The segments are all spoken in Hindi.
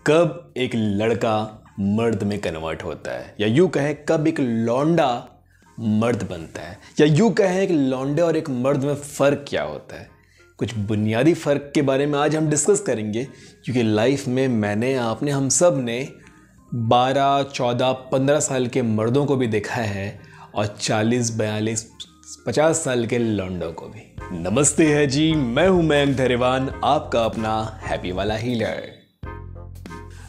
कब एक लड़का मर्द में कन्वर्ट होता है, या यूं कहें कब एक लौंडा मर्द बनता है, या यूं कहें एक लौंडे और एक मर्द में फ़र्क क्या होता है। कुछ बुनियादी फ़र्क के बारे में आज हम डिस्कस करेंगे, क्योंकि लाइफ में मैंने, आपने, हम सब ने 12, 14, 15 साल के मर्दों को भी देखा है और 40, 42, 50 साल के लौंडों को भी। नमस्ते है जी, मैं हूं मयंक धरेवान, आपका अपना हैप्पी वाला हीलर।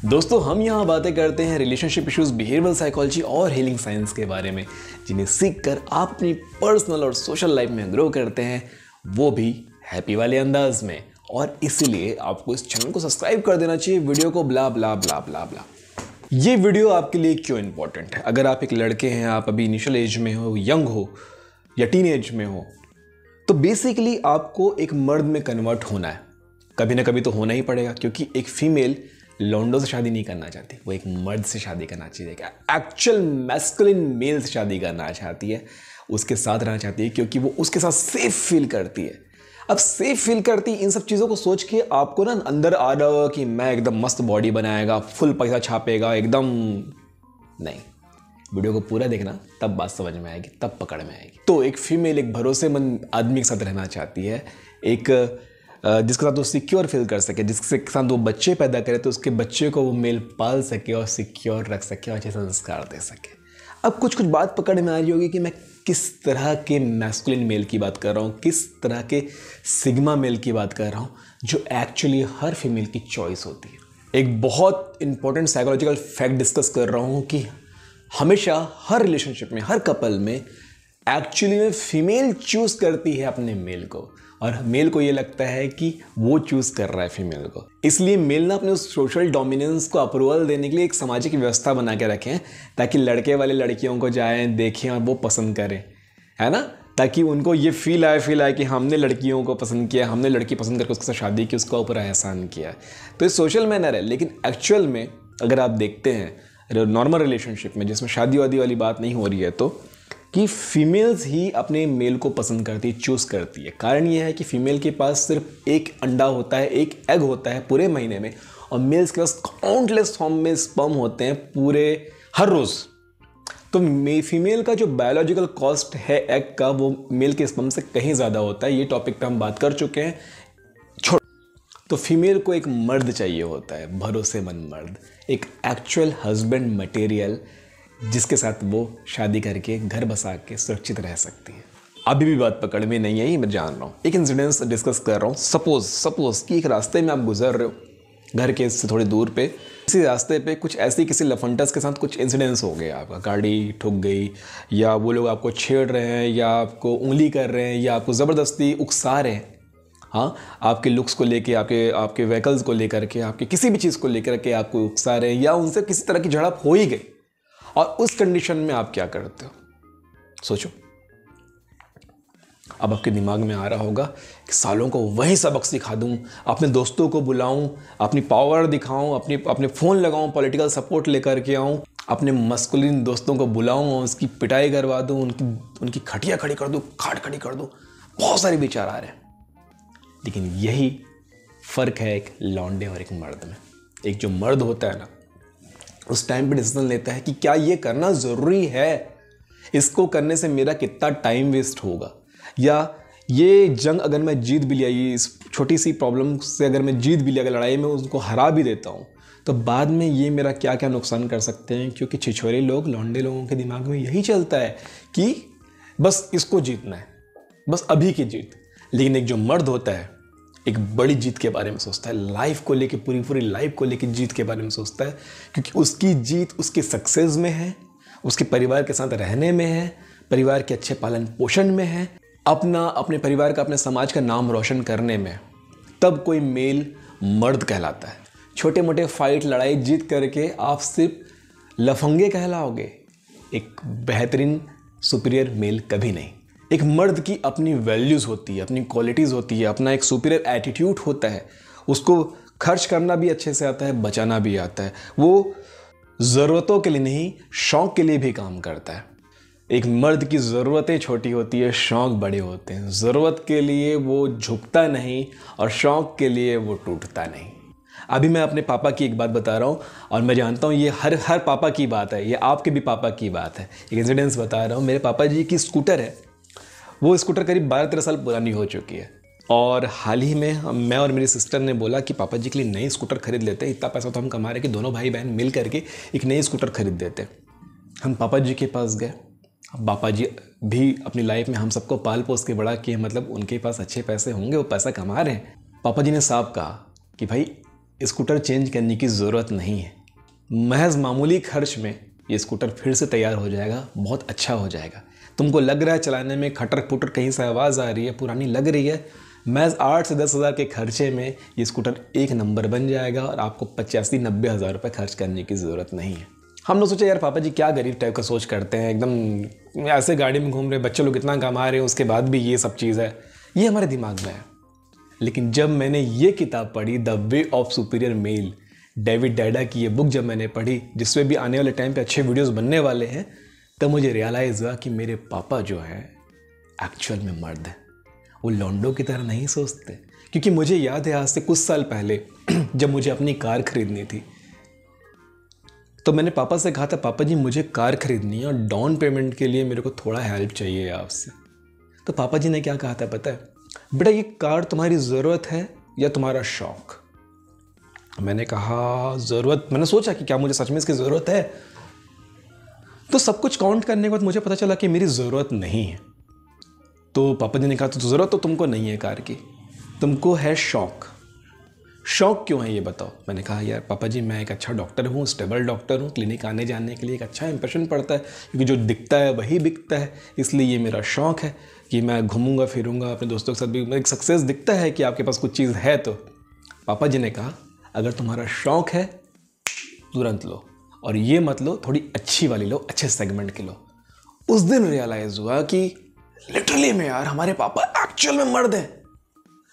दोस्तों, हम यहाँ बातें करते हैं रिलेशनशिप इश्यूज, बिहेवियरल साइकोलॉजी और हीलिंग साइंस के बारे में, जिन्हें सीखकर आप अपनी पर्सनल और सोशल लाइफ में ग्रो करते हैं, वो भी हैप्पी वाले अंदाज में। और इसीलिए आपको इस चैनल को सब्सक्राइब कर देना चाहिए, वीडियो को ब्ला ब्ला ब्ला ब्ला ब्ला। ये वीडियो आपके लिए क्यों इंपॉर्टेंट है? अगर आप एक लड़के हैं, आप अभी इनिशियल एज में हो, यंग हो या टीन एज में हो, तो बेसिकली आपको एक मर्द में कन्वर्ट होना है। कभी ना कभी तो होना ही पड़ेगा, क्योंकि एक फीमेल लॉन्डो से शादी नहीं करना चाहती, वो एक मर्द से शादी करना चाहिए, एक्चुअल मैस्कुलिन मेल से शादी करना चाहती है, उसके साथ रहना चाहती है, क्योंकि वो उसके साथ सेफ फील करती है। अब सेफ फील करती, इन सब चीज़ों को सोच के आपको ना अंदर आ रहा होगा कि मैं एकदम मस्त बॉडी बनाएगा, फुल पैसा छापेगा एकदम। नहीं, वीडियो को पूरा देखना, तब बात समझ में आएगी, तब पकड़ में आएगी। तो एक फीमेल एक भरोसेमंद आदमी के साथ रहना चाहती है, एक जिसके साथ वो सिक्योर फील कर सके, जिसके साथ वो बच्चे पैदा करे तो उसके बच्चे को वो मेल पाल सके और सिक्योर रख सके और अच्छे संस्कार दे सके। अब कुछ बात पकड़ में आ रही होगी कि मैं किस तरह के मैस्कुलिन मेल की बात कर रहा हूँ, किस तरह के सिग्मा मेल की बात कर रहा हूँ, जो एक्चुअली हर फीमेल की चॉइस होती है। एक बहुत इंपॉर्टेंट साइकोलॉजिकल फैक्ट डिस्कस कर रहा हूँ कि हमेशा हर रिलेशनशिप में, हर कपल में एक्चुअली में फीमेल चूज करती है अपने मेल को, और मेल को ये लगता है कि वो चूज कर रहा है फीमेल को। इसलिए मेल ना अपने उस सोशल डोमिनेंस को अप्रूवल देने के लिए एक सामाजिक व्यवस्था बना के रखें, ताकि लड़के वाले लड़कियों को जाएं, देखें और वो पसंद करें, है ना, ताकि उनको ये फील आए कि हमने लड़कियों को पसंद किया, हमने लड़की पसंद करके उसके साथ शादी की, उसका ऊपर एहसान किया। तो ये सोशल मैनर है, लेकिन एक्चुअल में अगर आप देखते हैं नॉर्मल रिलेशनशिप में, जिसमें शादी वादी वाली बात नहीं हो रही है, तो कि फीमेल्स ही अपने मेल को पसंद करती है, चूज करती है। कारण यह है कि फीमेल के पास सिर्फ एक अंडा होता है, एक एग होता है पूरे महीने में, और मेल्स के पास काउंटलेस फॉर्म में स्पर्म होते हैं पूरे हर रोज। तो फीमेल का जो बायोलॉजिकल कॉस्ट है एग का, वो मेल के स्पर्म से कहीं ज्यादा होता है। ये टॉपिक पे हम बात कर चुके हैं, छोड़। तो फीमेल को एक मर्द चाहिए होता है, भरोसेमंद मर्द, एक एक्चुअल हस्बैंड मटेरियल, जिसके साथ वो शादी करके घर बसा के सुरक्षित रह सकती है। अभी भी बात पकड़ में नहीं आई, मैं जान रहा हूँ। एक इंसिडेंस डिस्कस कर रहा हूँ। सपोज कि एक रास्ते में आप गुजर रहे हो, घर के इससे थोड़ी दूर पे, इसी रास्ते पे कुछ ऐसी किसी लफंटस के साथ कुछ इंसिडेंस हो गया, आपका गाड़ी ठुक गई, या वो लोग आपको छेड़ रहे हैं, या आपको उंगली कर रहे हैं, या आपको ज़बरदस्ती उकसा रहे हैं, हाँ, आपके लुक्स को लेके, आपके व्हीकल्स को लेकर के, आपके किसी भी चीज़ को लेकर के आपको उकसा रहे हैं, या उनसे किसी तरह की झड़प हो ही गई। और उस कंडीशन में आप क्या करते हो? सोचो। अब आपके दिमाग में आ रहा होगा कि सालों को वही सबक सिखा दूं, अपने दोस्तों को बुलाऊं, अपनी पावर दिखाऊं, अपने फ़ोन लगाऊं, पॉलिटिकल सपोर्ट लेकर के आऊं, अपने मस्कुलिन दोस्तों को बुलाऊं और उसकी पिटाई करवा दूं, उनकी खटिया खड़ी कर दूं, खाट खड़ी कर दूं। बहुत सारे विचार आ रहे हैं, लेकिन यही फ़र्क है एक लौंडे और एक मर्द में। एक जो मर्द होता है ना, उस टाइम पे डिसीजन लेता है कि क्या ये करना ज़रूरी है, इसको करने से मेरा कितना टाइम वेस्ट होगा, या ये जंग अगर मैं जीत भी लिया, ये इस छोटी सी प्रॉब्लम से अगर मैं जीत भी लिया, अगर लड़ाई में उसको हरा भी देता हूँ, तो बाद में ये मेरा क्या क्या नुकसान कर सकते हैं। क्योंकि छिछोरे लोग, लौंडे लोगों के दिमाग में यही चलता है कि बस इसको जीतना है, बस अभी की जीत। लेकिन एक जो मर्द होता है, एक बड़ी जीत के बारे में सोचता है, लाइफ को लेके, पूरी लाइफ को लेके जीत के बारे में सोचता है, क्योंकि उसकी जीत उसके सक्सेस में है, उसके परिवार के साथ रहने में है, परिवार के अच्छे पालन पोषण में है, अपने परिवार का, अपने समाज का नाम रोशन करने में। तब कोई मेल मर्द कहलाता है। छोटे मोटे फाइट, लड़ाई जीत करके आप सिर्फ लफंगे कहलाओगे, एक बेहतरीन सुपीरियर मेल कभी नहीं। एक मर्द की अपनी वैल्यूज़ होती है, अपनी क्वालिटीज़ होती है, अपना एक सुपीरियर एटीट्यूड होता है। उसको खर्च करना भी अच्छे से आता है, बचाना भी आता है। वो ज़रूरतों के लिए नहीं, शौक़ के लिए भी काम करता है। एक मर्द की ज़रूरतें छोटी होती है, शौक़ बड़े होते हैं। ज़रूरत के लिए वो झुकता नहीं और शौक़ के लिए वो टूटता नहीं। अभी मैं अपने पापा की एक बात बता रहा हूँ और मैं जानता हूँ ये हर पापा की बात है, ये आपके भी पापा की बात है। एक इंसिडेंस बता रहा हूँ। मेरे पापा जी की स्कूटर है, वो स्कूटर करीब 12-13 साल पुरानी हो चुकी है और हाल ही में मैं और मेरी सिस्टर ने बोला कि पापा जी के लिए नई स्कूटर खरीद लेते हैं। इतना पैसा तो हम कमा रहे कि दोनों भाई बहन मिल करके एक नई स्कूटर खरीद देते हैं। हम पापा जी के पास गए। पापा जी भी अपनी लाइफ में हम सबको पाल पोस के बड़ा किए, मतलब उनके पास अच्छे पैसे होंगे, वो पैसा कमा रहे हैं। पापा जी ने साफ कहा कि भाई स्कूटर चेंज करने की ज़रूरत नहीं है, महज मामूली खर्च में ये स्कूटर फिर से तैयार हो जाएगा, बहुत अच्छा हो जाएगा। तुमको लग रहा है चलाने में खटर पुटर कहीं से आवाज़ आ रही है, पुरानी लग रही है, महज 8 से 10 हज़ार के खर्चे में ये स्कूटर एक नंबर बन जाएगा और आपको 85-90 हज़ार रुपये खर्च करने की ज़रूरत नहीं है। हम लोग सोचे यार पापा जी क्या गरीब टाइप का सोच करते हैं, एकदम ऐसे गाड़ी में घूम रहे, बच्चे लोग इतना कमा रहे हैं उसके बाद भी ये सब चीज़ है, ये हमारे दिमाग में है। लेकिन जब मैंने ये किताब पढ़ी, the way of superior male, David Deida की ये बुक जब मैंने पढ़ी, जिसमें भी आने वाले टाइम पे अच्छे वीडियोस बनने वाले हैं, तब मुझे रियलाइज़ हुआ कि मेरे पापा जो है एक्चुअल में मर्द हैं। वो लॉन्डो की तरह नहीं सोचते। क्योंकि मुझे याद है आज से कुछ साल पहले जब मुझे अपनी कार खरीदनी थी, तो मैंने पापा से कहा था पापा जी मुझे कार खरीदनी है और डाउन पेमेंट के लिए मेरे को थोड़ा हेल्प चाहिए आपसे। तो पापा जी ने क्या कहा था पता है, बेटा ये कार तुम्हारी ज़रूरत है या तुम्हारा शौक? मैंने कहा ज़रूरत। मैंने सोचा कि क्या मुझे सच में इसकी ज़रूरत है, तो सब कुछ काउंट करने के बाद मुझे पता चला कि मेरी ज़रूरत नहीं है। तो पापा जी ने कहा तो ज़रूरत तो तुमको नहीं है कार की, तुमको है शौक। शौक क्यों है ये बताओ? मैंने कहा यार पापा जी मैं एक अच्छा डॉक्टर हूँ, स्टेबल डॉक्टर हूँ, क्लिनिक आने जाने के लिए एक अच्छा इंप्रेशन पड़ता है, क्योंकि जो दिखता है वही बिकता है, इसलिए ये मेरा शौक है कि मैं घूमूंगा फिरूंगा अपने दोस्तों के साथ भी, एक सक्सेस दिखता है कि आपके पास कुछ चीज़ है। तो पापा जी ने कहा अगर तुम्हारा शौक है तुरंत लो, और ये मत लो, थोड़ी अच्छी वाली लो, अच्छे सेगमेंट की लो। उस दिन रियलाइज़ हुआ कि लिटरली में यार हमारे पापा एक्चुअल में मर्द हैं।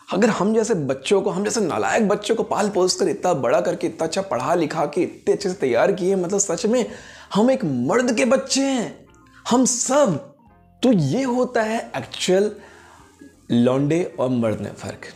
अगर हम जैसे बच्चों को, हम जैसे नालायक बच्चों को पाल पोस कर इतना बड़ा करके, इतना अच्छा पढ़ा लिखा के इतने अच्छे से तैयार किए, मतलब सच में हम एक मर्द के बच्चे हैं हम सब। तो ये होता है एक्चुअल लौंडे और मर्द में फ़र्क।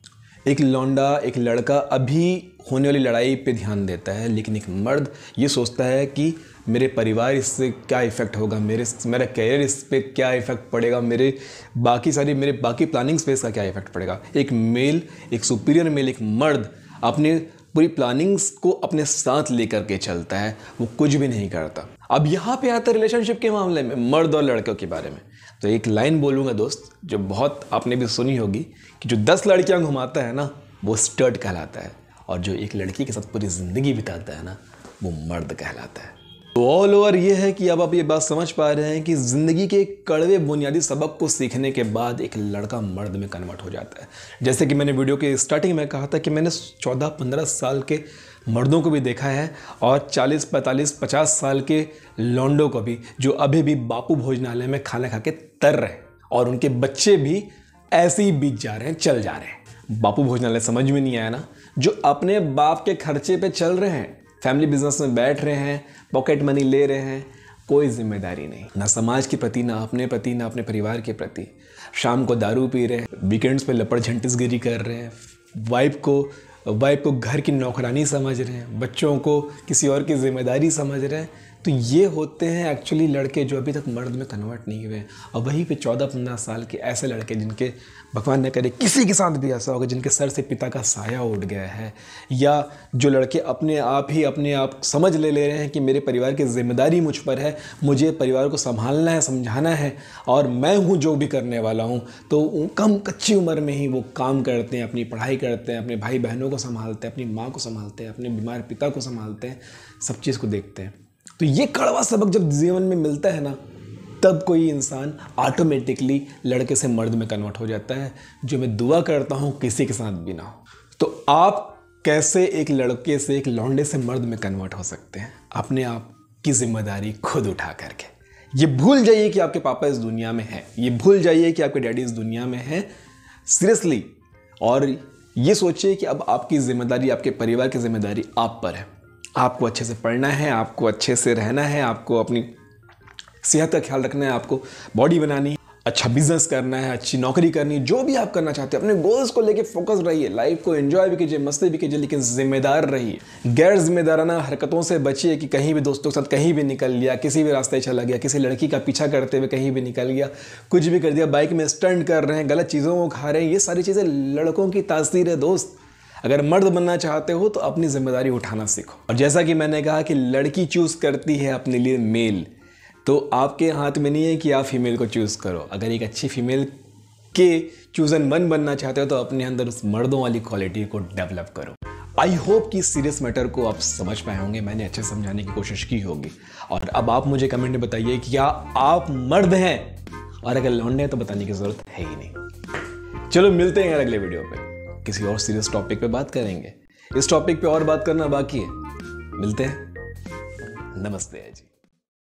एक लौंडा, एक लड़का अभी होने वाली लड़ाई पे ध्यान देता है, लेकिन एक मर्द ये सोचता है कि मेरे परिवार इससे क्या इफ़ेक्ट होगा, मेरा कैरियर इस पे क्या इफ़ेक्ट पड़ेगा, मेरे बाकी प्लानिंग्स पे इसका क्या इफ़ेक्ट पड़ेगा। एक मेल, एक सुपीरियर मेल, एक मर्द अपने पूरी प्लानिंग्स को अपने साथ लेकर के चलता है, वो कुछ भी नहीं करता। अब यहाँ पे आता है रिलेशनशिप के मामले में, मर्द और लड़कों के बारे में। तो एक लाइन बोलूँगा दोस्त, जो बहुत आपने भी सुनी होगी, कि जो 10 लड़कियाँ घुमाता है ना वो स्टर्ड कहलाता है, और जो एक लड़की के साथ पूरी ज़िंदगी बिताता है ना वो मर्द कहलाता है। तो ऑल ओवर ये है कि अब आप ये बात समझ पा रहे हैं कि ज़िंदगी के कड़वे बुनियादी सबक को सीखने के बाद एक लड़का मर्द में कन्वर्ट हो जाता है। जैसे कि मैंने वीडियो के स्टार्टिंग में कहा था कि मैंने 14-15 साल के मर्दों को भी देखा है और 40-45-50 साल के लौंडों को भी, जो अभी भी बापू भोजनालय में खाना खा के तर रहे हैं, और उनके बच्चे भी ऐसे ही बीत जा रहे हैं, चल जा रहे हैं। बापू भोजनालय समझ में नहीं आया ना, जो अपने बाप के खर्चे पे चल रहे हैं, फैमिली बिजनेस में बैठ रहे हैं, पॉकेट मनी ले रहे हैं, कोई जिम्मेदारी नहीं, ना समाज के प्रति, ना अपने प्रति, ना अपने परिवार के प्रति। शाम को दारू पी रहे हैं, वीकेंड्स पे लपड़ झंटिसगिरी कर रहे हैं, वाइफ को घर की नौकरानी समझ रहे हैं, बच्चों को किसी और की जिम्मेदारी समझ रहे हैं। तो ये होते हैं एक्चुअली लड़के जो अभी तक मर्द में कन्वर्ट नहीं हुए। और वहीं पे 14-15 साल के ऐसे लड़के जिनके, भगवान न करे किसी के साथ भी ऐसा होगा, जिनके सर से पिता का साया उठ गया है, या जो लड़के अपने आप समझ ले रहे हैं कि मेरे परिवार की जिम्मेदारी मुझ पर है, मुझे परिवार को संभालना है, समझाना है, और मैं हूँ जो भी करने वाला हूँ। तो कच्ची उम्र में ही वो काम करते हैं, अपनी पढ़ाई करते हैं, अपने भाई बहनों को संभालते हैं, अपनी माँ को संभालते हैं, अपने बीमार पिता को संभालते हैं, सब चीज़ को देखते हैं। तो ये कड़वा सबक जब जीवन में मिलता है ना, तब कोई इंसान ऑटोमेटिकली लड़के से मर्द में कन्वर्ट हो जाता है, जो मैं दुआ करता हूँ किसी के साथ भी ना हो। तो आप कैसे एक लड़के से, एक लौंडे से मर्द में कन्वर्ट हो सकते हैं? अपने आप की जिम्मेदारी खुद उठा करके। ये भूल जाइए कि आपके पापा इस दुनिया में हैं, ये भूल जाइए कि आपके डैडी इस दुनिया में हैं, सीरियसली। और ये सोचिए कि अब आपकी जिम्मेदारी, आपके परिवार की जिम्मेदारी आप पर है। आपको अच्छे से पढ़ना है, आपको अच्छे से रहना है, आपको अपनी सेहत का ख्याल रखना है, आपको बॉडी बनानी है। अच्छा बिजनेस करना है, अच्छी नौकरी करनी है, जो भी आप करना चाहते हैं, अपने गोल्स को लेके फोकस रहिए, लाइफ को एंजॉय भी कीजिए, मस्ती भी कीजिए, लेकिन जिम्मेदार रहिए। गैर जिम्मेदाराना हरकतों से बचिए कि कहीं भी दोस्तों के साथ कहीं भी निकल लिया, किसी भी रास्ते चला गया, किसी लड़की का पीछा करते हुए कहीं भी निकल गया, कुछ भी कर दिया, बाइक में स्टंट कर रहे हैं, गलत चीज़ों को खा रहे हैं। ये सारी चीज़ें लड़कों की तासीर है दोस्त। अगर मर्द बनना चाहते हो तो अपनी जिम्मेदारी उठाना सीखो। और जैसा कि मैंने कहा कि लड़की चूज करती है अपने लिए मेल, तो आपके हाथ में नहीं है कि आप फीमेल को चूज करो। अगर एक अच्छी फीमेल के चूजन वन बनना चाहते हो तो अपने अंदर उस मर्दों वाली क्वालिटी को डेवलप करो। आई होप कि सीरियस मैटर को आप समझ पाए होंगे, मैंने अच्छे समझाने की कोशिश की होगी। और अब आप मुझे कमेंट में बताइए कि क्या आप मर्द हैं, और अगर लौंडे हैं तो बताने की जरूरत है ही नहीं। चलो मिलते हैं अगले वीडियो पे, किसी और सीरियस टॉपिक पे बात करेंगे। इस टॉपिक पे और बात करना बाकी है। मिलते हैं। नमस्ते जी।